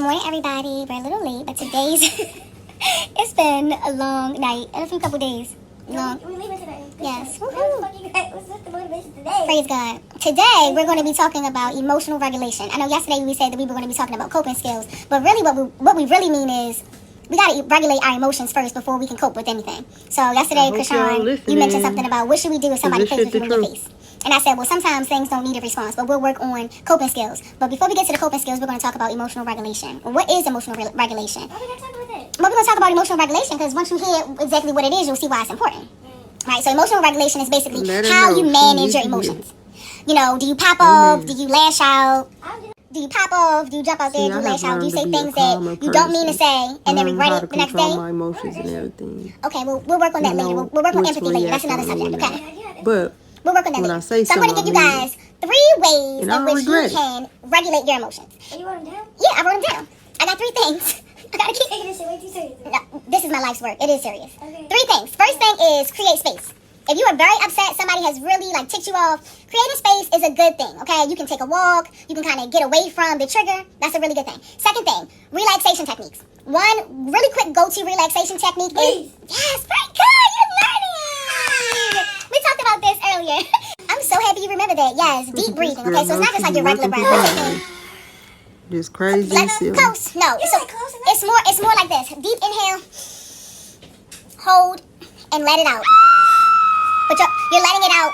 morning, everybody. We're a little late, but today's it's been a long night and a few couple days. Long. We're leaving today. Yes. What's the motivation today? Praise God. Today we're going to be talking about emotional regulation. I know yesterday we said that we were going to be talking about coping skills, but really what we really mean is we got to regulate our emotions first before we can cope with anything. So yesterday, Chrisean, you mentioned something about what should we do if somebody plays with you in your face. And I said, well, sometimes things don't need a response, but we'll work on coping skills. But before we get to the coping skills, we're going to talk about emotional regulation. Well, what is emotional regulation? Why are we going to talk about that? Well, we're going to talk about emotional regulation because once you hear exactly what it is, you'll see why it's important. Right? So emotional regulation is basically how you manage your emotions. You know, do you pop off? Do you lash out? Do you pop off? Do you jump out there? Do you lash out? Do you say things that you don't mean to say and then regret it the next day? My emotions and everything. Okay, well, we'll work on that later. We'll work on empathy later. That's another subject. Okay. But we'll work on that later. So I'm going to give you guys 3 ways in which you can regulate your emotions. And you wrote them down? Yeah, I wrote them down. I got 3 things. I got to keep taking this shit way too serious. No, this is my life's work. It is serious. Okay. 3 things. First thing is create space. If you are very upset, somebody has really ticked you off, creating space is a good thing, okay? You can take a walk, you can kind of get away from the trigger. That's a really good thing. Second thing, relaxation techniques. One really quick go-to relaxation technique is... Yes, very good, you're learning! We talked about this earlier. I'm so happy you remember that. Yes, deep breathing, okay? So it's not just like your regular breath. What's your name? Just crazy. Close. No, it's more like this. Deep inhale, hold, and let it out. But you're letting it out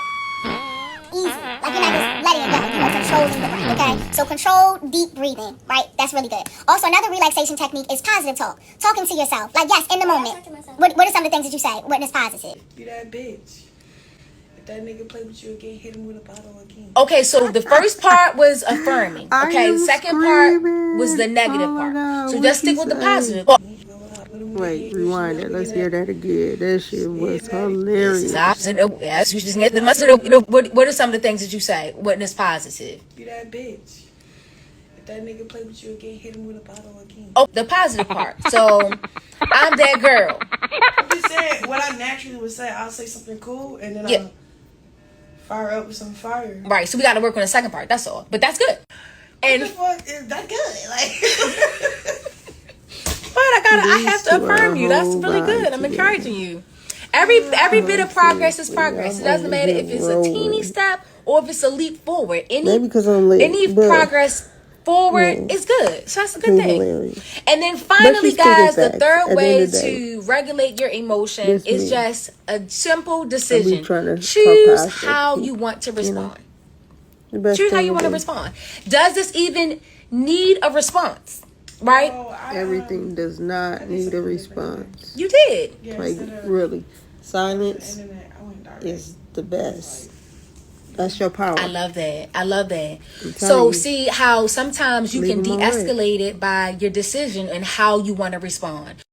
easy. Like you're not just letting it go. You're controlling the breath, okay? So control deep breathing, right? That's really good. Also, another relaxation technique is positive talk. Talking to yourself. Like, yes, in the moment. What are some of the things that you say when it's positive? You that bitch. If that nigga play with you again, hit him with a bottle again. Okay, so the first part was affirming. Okay, the second part was the negative part. So just stick with the positive. Wait, rewind it. Let's hear that again. That shit was hilarious. Yes, you just get the mustard. What are some of the things that you say when it's positive? You that bitch. If that nigga play with you again, hit him with a bottle again. Oh, the positive part. So I'm that girl. I'm just saying what I naturally would say. I'll say something cool and then I'll fire up with some fire. Right. So we got to work on the second part. That's all. But that's good. And what the fuck is that good? Like. But I have to affirm you. That's really good. I'm encouraging you. Every bit of progress is progress. It doesn't matter if it's a teeny step or if it's a leap forward. Any progress forward is good. So that's a good thing. And then finally, guys, the third way to regulate your emotion is just a simple decision. Choose how you want to respond. Choose how you want to respond. Does this even need a response? Right? Everything does not need a response. You did. Like, really. Silence is the best. That's your power. I love that. So see how sometimes you can de-escalate it by your decision and how you want to respond.